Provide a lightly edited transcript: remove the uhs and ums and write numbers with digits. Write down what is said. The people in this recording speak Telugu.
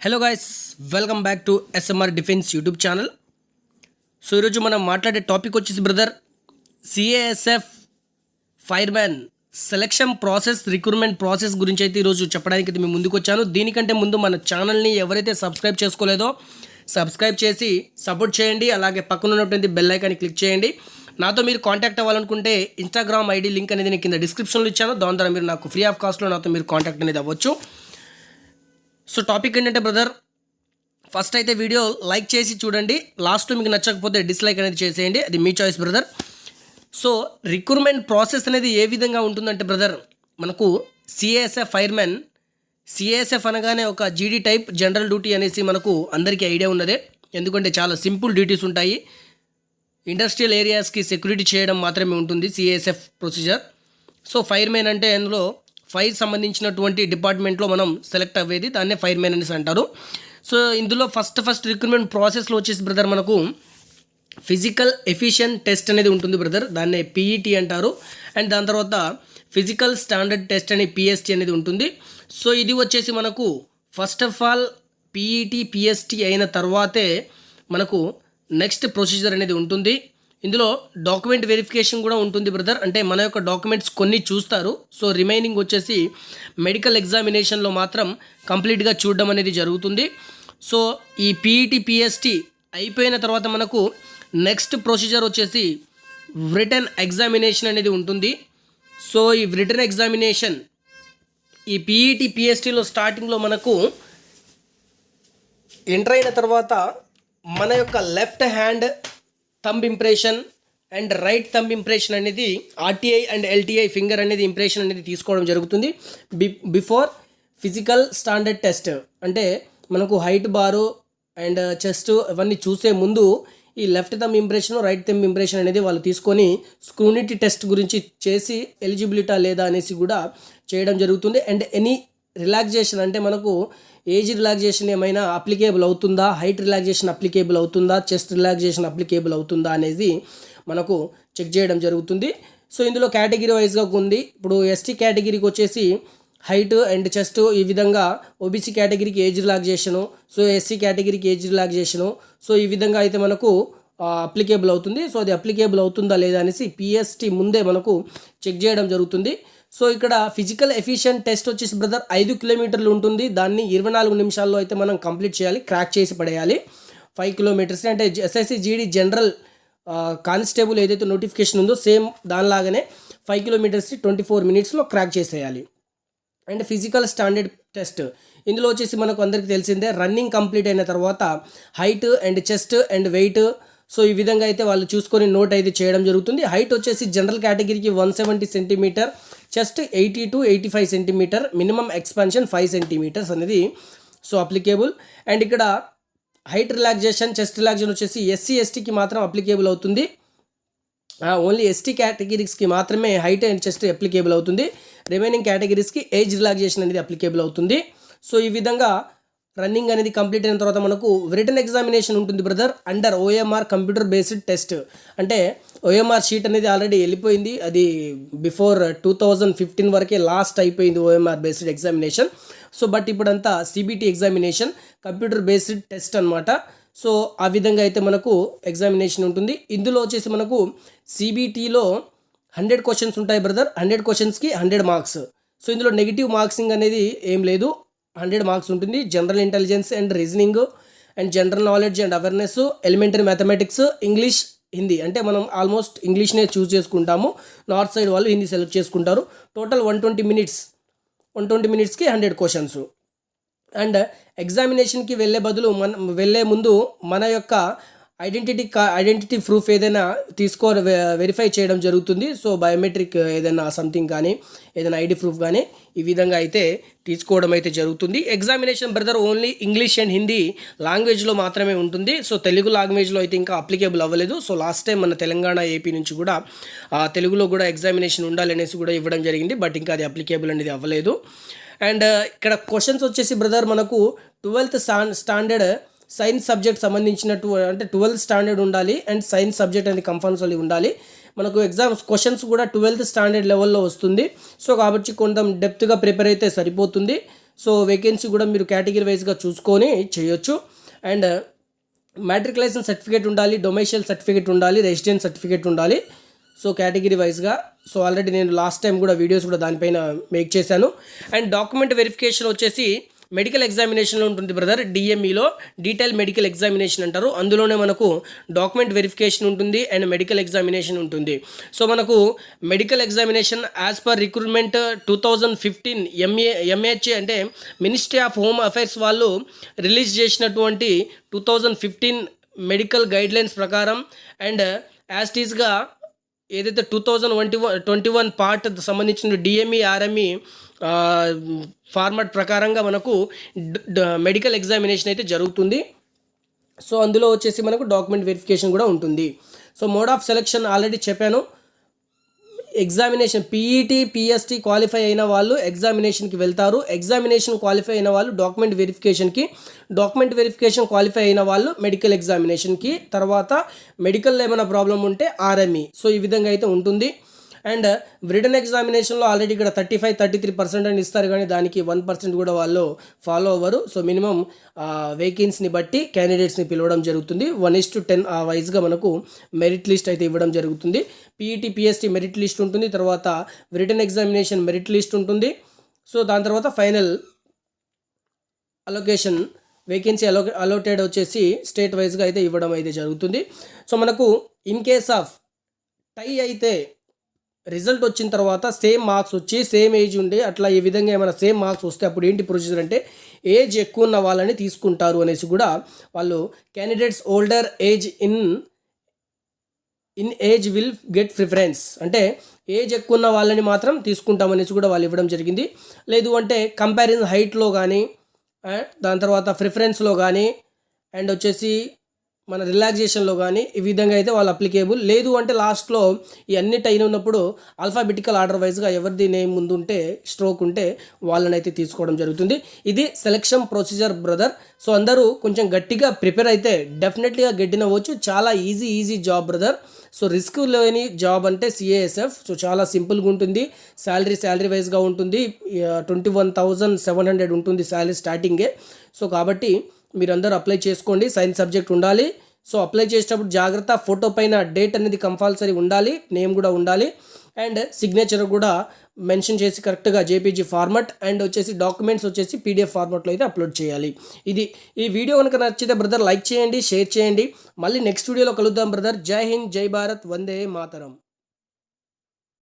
Hello guys, welcome back to SMR defence YouTube channel. So ఈరోజు మనం మాట్లాడే టాపిక్ వచ్చేసి brother, CASF fireman selection process, recruitment process గురించి అయితే ఈరోజు చెప్పడానికి అయితే మేము ముందుకు వచ్చాను. దీనికంటే ముందు మన ఛానల్ని ఎవరైతే సబ్స్క్రైబ్ చేసుకోలేదో సబ్స్క్రైబ్ చేసి సపోర్ట్ చేయండి. అలాగే పక్కన ఉన్నటువంటి బెల్ ఐకాన్ని క్లిక్ చేయండి. నాతో మీరు కాంటాక్ట్ అవ్వాలనుకుంటే ఇన్స్టాగ్రామ్ ఐడి లింక్ అనేది నేను కింద డిస్క్రిప్షన్లో ఇచ్చాను. దాని ద్వారా మీరు నాకు ఫ్రీ ఆఫ్ కాస్ట్లో నాతో మీరు కాంటాక్ట్ అనేది అవ్వచ్చు. సో టాపిక్ ఏంటంటే బ్రదర్, ఫస్ట్ అయితే వీడియో లైక్ చేసి చూడండి. లాస్ట్లో మీకు నచ్చకపోతే డిస్లైక్ అనేది చేసేయండి, అది మీ choice brother. So recruitment process అనేది ఏ విధంగా ఉంటుందంటే బ్రదర్, మనకు సిఏఎస్ఎఫ్ ఫైర్మెన్, సిఏఎస్ఎఫ్ అనగానే ఒక జీడీ టైప్ జనరల్ డ్యూటీ అనేసి మనకు అందరికీ ఐడియా ఉన్నదే. ఎందుకంటే చాలా సింపుల్ డ్యూటీస్ ఉంటాయి. ఇండస్ట్రియల్ ఏరియాస్కి సెక్యూరిటీ చేయడం మాత్రమే ఉంటుంది సిఏఎస్ఎఫ్ ప్రొసీజర్. సో ఫైర్మెన్ అంటే అందులో ఫైర్ సంబంధించినటువంటి డిపార్ట్మెంట్లో మనం సెలెక్ట్ అయ్యేది, దాన్నే ఫైర్మెన్ అనేసి అంటారు. సో ఇందులో ఫస్ట్ రిక్రూట్మెంట్ ప్రాసెస్లో వచ్చేసి బ్రదర్ మనకు ఫిజికల్ ఎఫిషియెంట్ టెస్ట్ అనేది ఉంటుంది బ్రదర్, దాన్నే పీఈటీ అంటారు. అండ్ దాని తర్వాత ఫిజికల్ స్టాండర్డ్ టెస్ట్ అనే పిఎస్టీ అనేది ఉంటుంది. సో ఇది వచ్చేసి మనకు first of all PET PST అయిన తర్వాతే మనకు నెక్స్ట్ ప్రొసీజర్ అనేది ఉంటుంది. ఇందులో డాక్యుమెంట్ వెరిఫికేషన్ కూడా ఉంటుంది బ్రదర్, అంటే మన యొక్క డాక్యుమెంట్స్ కొన్ని చూస్తారు. సో రిమైనింగ్ వచ్చేసి మెడికల్ ఎగ్జామినేషన్లో మాత్రం కంప్లీట్గా చూడడం అనేది జరుగుతుంది. సో ఈ పీఈటీ పిఎస్టీ అయిపోయిన తర్వాత మనకు నెక్స్ట్ ప్రొసీజర్ వచ్చేసి రిటన్ ఎగ్జామినేషన్ అనేది ఉంటుంది. సో ఈ రిటన్ ఎగ్జామినేషన్ ఈ పీఈటీ పిఎస్టీలో స్టార్టింగ్లో మనకు ఎంటర్ అయిన తర్వాత మన యొక్క left hand thumb impression and right thumb impression అనేది ఆర్టీఐ అండ్ ఎల్టీఐ ఫింగర్ అనేది ఇంప్రెషన్ అనేది తీసుకోవడం జరుగుతుంది బిఫోర్ ఫిజికల్ స్టాండర్డ్ టెస్ట్. అంటే మనకు హైట్ బారు అండ్ చెస్ట్ ఇవన్నీ చూసే ముందు ఈ left thumb impression right thumb impression అనేది వాళ్ళు తీసుకొని స్క్రూనిటీ టెస్ట్ గురించి చేసి ఎలిజిబిలిటా లేదా అనేసి కూడా చేయడం జరుగుతుంది. అండ్ ఎనీ రిలాక్సేషన్ అంటే మనకు ఏజ్ రిలాక్సేషన్ ఏమైనా అప్లికేబుల్ అవుతుందా, హైట్ రిలాక్సేషన్ అప్లికేబుల్ అవుతుందా, చెస్ట్ రిలాక్సేషన్ అప్లికేబుల్ అవుతుందా అనేది మనకు చెక్ చేయడం జరుగుతుంది. సో ఇందులో కేటగిరీ వైజ్గా ఉంది. ఇప్పుడు ఎస్టీ కేటగిరీకి వచ్చేసి హైట్ అండ్ చెస్ట్ ఈ విధంగా, ఓబీసీ కేటగిరీకి ఏజ్ రిలాక్సేషను, సో ఎస్సీ కేటగిరీకి ఏజ్ రిలాక్సేషను, సో ఈ విధంగా అయితే మనకు అప్లికేబుల్ అవుతుంది. సో అది అప్లికేబుల్ అవుతుందా లేదా అనేసి పిఎస్టీ ముందే మనకు చెక్ చేయడం జరుగుతుంది. సో ఇక్కడ ఫిజికల్ ఎఫిషియెంట్ టెస్ట్ వచ్చేసి బ్రదర్ 5 కిలోమీటర్లు ఉంటుంది. దాన్ని 24 నిమిషాల్లో అయితే మనం కంప్లీట్ చేయాలి, క్రాక్ చేసి పడేయాలి. 5 కిలోమీటర్స్ అంటే ఎస్ఎస్సి జీడీ జనరల్ కానిస్టేబుల్ ఏదైతే నోటిఫికేషన్ ఉందో సేమ్ దానిలాగానే 5 కిలోమీటర్స్ని 24 మినిట్స్లో క్రాక్ చేసేయాలి. అండ్ ఫిజికల్ స్టాండర్డ్ టెస్ట్ ఇందులో వచ్చేసి మనకు అందరికీ తెలిసిందే, రన్నింగ్ కంప్లీట్ అయిన తర్వాత height and chest and weight, so ఈ విధంగా అయితే వాళ్ళు చూసుకొని నోట్ అయితే చేయడం జరుగుతుంది. హైట్ వచ్చేసి జనరల్ కేటగిరీకి 170 centimetre, chest 80 to 85 centimetre, minimum expansion 5 centimetres అనేది సో అప్లికేబుల్. అండ్ ఇక్కడ హైట్ రిలాక్సేషన్ చెస్ట్ రిలాక్సేషన్ వచ్చేసి ఎస్సీ ఎస్టీకి మాత్రం అప్లికేబుల్ అవుతుంది. ఓన్లీ ఎస్టీ కేటగిరీస్కి మాత్రమే హైట్ అండ్ చెస్ట్ అప్లికేబుల్ అవుతుంది. రిమైనింగ్ కేటగిరీస్కి ఏజ్ రిలాక్సేషన్ అనేది అప్లికేబుల్ అవుతుంది. సో ఈ విధంగా రన్నింగ్ అనేది కంప్లీట్ అయిన తర్వాత మనకు రిటన్ ఎగ్జామినేషన్ ఉంటుంది brother, under OMR computer based test. అంటే ఓఎంఆర్ షీట్ అనేది ఆల్రెడీ వెళ్ళిపోయింది, అది బిఫోర్ 2015 వరకే లాస్ట్ అయిపోయింది OMR based examination. So but ఇప్పుడంతా CBT examination computer based test అనమాట. సో ఆ విధంగా అయితే మనకు ఎగ్జామినేషన్ ఉంటుంది. ఇందులో వచ్చేసి మనకు సిబిటీలో 100 క్వశ్చన్స్ ఉంటాయి బ్రదర్, 100 క్వశ్చన్స్కి 100 మార్క్స్. సో ఇందులో నెగిటివ్ మార్క్సింగ్ అనేది ఏం లేదు, 100 మార్క్స్ ఉంటుంది. General intelligence and reasoning and general knowledge and awareness, elementary mathematics, English, Hindi. అంటే మనం ఆల్మోస్ట్ ఇంగ్లీష్నే చూస్ చేసుకుంటాము, నార్త్ సైడ్ వాళ్ళు హిందీ సెలెక్ట్ చేసుకుంటారు. టోటల్ 120 మినిట్స్కి 100 క్వశ్చన్స్. అండ్ ఎగ్జామినేషన్కి వెళ్ళే ముందు మన యొక్క ఐడెంటిటీ ప్రూఫ్ ఏదైనా వెరిఫై చేయడం జరుగుతుంది. సో బయోమెట్రిక్ ఏదైనా సంథింగ్ కానీ ఏదైనా ఐడి ప్రూఫ్ కానీ ఈ విధంగా అయితే తీసుకోవడం అయితే జరుగుతుంది. Examination brother only English and Hindi లాంగ్వేజ్లో మాత్రమే ఉంటుంది. సో తెలుగు లాంగ్వేజ్లో అయితే ఇంకా అప్లికేబుల్ అవ్వలేదు. సో లాస్ట్ టైం మన తెలంగాణ ఏపీ నుంచి కూడా తెలుగులో కూడా ఎగ్జామినేషన్ ఉండాలనేసి కూడా ఇవ్వడం జరిగింది, బట్ ఇంకా అది అప్లికేబుల్ అనేది అవ్వలేదు. అండ్ ఇక్కడ క్వశ్చన్స్ వచ్చేసి బ్రదర్ మనకు 12th స్టాండర్డ్ సైన్స్ సబ్జెక్ట్ సంబంధించినట్టు, అంటే 12th స్టాండర్డ్ ఉండాలి అండ్ సైన్స్ సబ్జెక్ట్ అనేది కంపల్సరీ ఉండాలి. మనకు ఎగ్జామ్స్ క్వశ్చన్స్ కూడా 12th స్టాండర్డ్ లెవెల్లో వస్తుంది. సో కాబట్టి కొంత డెప్త్గా ప్రిపేర్ అయితే సరిపోతుంది. సో వేకెన్సీ కూడా మీరు కేటగిరీ వైజ్గా చూసుకొని చేయొచ్చు. అండ్ మ్యాట్రికులేషన్ సర్టిఫికేట్ ఉండాలి, డొమైషియల్ సర్టిఫికేట్ ఉండాలి, రెసిడెన్స్ సర్టిఫికేట్ ఉండాలి. సో కేటగిరీ వైజ్గా. సో ఆల్రెడీ నేను లాస్ట్ టైం కూడా వీడియోస్ కూడా దానిపైన మేక్ చేశాను. అండ్ డాక్యుమెంట్ వెరిఫికేషన్ వచ్చేసి మెడికల్ ఎగ్జామినేషన్లో ఉంటుంది బ్రదర్. డిఎంఈలో డీటెయిల్ మెడికల్ ఎగ్జామినేషన్ అంటారు. అందులోనే మనకు డాక్యుమెంట్ వెరిఫికేషన్ ఉంటుంది అండ్ మెడికల్ ఎగ్జామినేషన్ ఉంటుంది. సో మనకు medical examination as per recruitment 2015 mAh అంటే మినిస్ట్రీ ఆఫ్ హోమ్ అఫైర్స్ వాళ్ళు రిలీజ్ చేసినటువంటి 2015 మెడికల్ గైడ్లైన్స్ ప్రకారం అండ్ యాజ్ టీజ్గా ఏదైతే 2021 పార్ట్ సంబంధించిన డిఎంఈ ఆర్ఎంఈ ఫార్మాట్ ప్రకారంగా మనకు మెడికల్ ఎగ్జామినేషన్ అయితే జరుగుతుంది. సో అందులో వచ్చేసి మనకు డాక్యుమెంట్ వెరిఫికేషన్ కూడా ఉంటుంది. So mode of selection already చెప్పాను. ఎగ్జామినేషన్ పీఈటీ పిఎస్టీ క్వాలిఫై అయిన వాళ్ళు ఎగ్జామినేషన్కి వెళ్తారు. ఎగ్జామినేషన్ క్వాలిఫై అయిన వాళ్ళు డాక్యుమెంట్ వెరిఫికేషన్ క్వాలిఫై అయిన వాళ్ళు మెడికల్ ఎగ్జామినేషన్కి, తర్వాత మెడికల్లో ఏమైనా ప్రాబ్లం ఉంటే ఆర్ఎంఈ. సో ఈ విధంగా అయితే ఉంటుంది. అండ్ రిటన్ ఎగ్జామినేషన్లో ఆల్రెడీ ఇక్కడ 33% అని ఇస్తారు, కానీ దానికి 1% కూడా వాళ్ళు ఫాలో అవ్వరు. సో మినిమం వేకెన్సీని బట్టి క్యాండిడేట్స్ని పిలవడం జరుగుతుంది. 1:10 ఆ వైజ్గా మనకు మెరిట్ లిస్ట్ అయితే ఇవ్వడం జరుగుతుంది. పీఈటీ పిఎస్టీ మెరిట్ లిస్ట్ ఉంటుంది, తర్వాత రిటన్ ఎగ్జామినేషన్ మెరిట్ లిస్ట్ ఉంటుంది. సో దాని తర్వాత ఫైనల్ అలొకేషన్ వేకెన్సీ అలోటెడ్ వచ్చేసి స్టేట్ వైజ్గా అయితే ఇవ్వడం అయితే జరుగుతుంది. సో మనకు ఇన్ కేస్ ఆఫ్ టై అయితే రిజల్ట్ వచ్చిన తర్వాత సేమ్ మార్క్స్ వచ్చి సేమ్ ఏజ్ ఉండి అట్లా ఈ విధంగా ఏమైనా సేమ్ మార్క్స్ వస్తే అప్పుడు ఏంటి ప్రొసీజర్ అంటే ఏజ్ ఎక్కువ ఉన్న వాళ్ళని తీసుకుంటారు అనేసి కూడా వాళ్ళు candidates older age in age will get preference అంటే ఏజ్ ఎక్కువ ఉన్న వాళ్ళని మాత్రం తీసుకుంటామనేసి కూడా వాళ్ళు ఇవ్వడం జరిగింది. లేదు అంటే కంపారిజన్ హైట్లో కానీ దాని తర్వాత ప్రిఫరెన్స్లో కానీ అండ్ వచ్చేసి మన రిలాక్సేషన్లో కానీ ఈ విధంగా అయితే వాళ్ళు అప్లికేబుల్. లేదు అంటే లాస్ట్లో ఈ అన్ని టైం ఉన్నప్పుడు ఆల్ఫాబెటికల్ ఆర్డర్ వైజ్గా ఎవరిది నేమ్ ముందు ఉంటే స్ట్రోక్ ఉంటే వాళ్ళని అయితే తీసుకోవడం జరుగుతుంది. ఇది సెలక్షన్ ప్రొసీజర్ బ్రదర్. సో అందరూ కొంచెం గట్టిగా ప్రిపేర్ అయితే డెఫినెట్లీగా గెట్టిన అవ్వచ్చు. చాలా easy job brother. So risk లేని జాబ్ అంటే సిఏఎస్ఎఫ్. సో చాలా సింపుల్గా ఉంటుంది. శాలరీ వైజ్గా ఉంటుంది. 21,700 ఉంటుంది శాలరీ స్టార్టింగే. సో కాబట్టి మీరందరూ అప్లై చేసుకోండి. సైన్స్ సబ్జెక్ట్ ఉండాలి. సో అప్లై చేసేటప్పుడు జాగ్రత్త, ఫోటో పైన డేట్ అనేది కంపల్సరీ ఉండాలి, నేమ్ కూడా ఉండాలి అండ్ సిగ్నేచర్ కూడా మెన్షన్ చేసి కరెక్ట్గా జేపీజీ ఫార్మాట్ అండ్ వచ్చేసి డాక్యుమెంట్స్ వచ్చేసి పీడిఎఫ్ ఫార్మాట్లో అయితే అప్లోడ్ చేయాలి. ఈ వీడియో కనుక నచ్చితే బ్రదర్ లైక్ చేయండి, షేర్ చేయండి. మళ్ళీ నెక్స్ట్ వీడియోలో కలుద్దాం బ్రదర్. జై హింద్, జై భారత్, వందే మాతరం.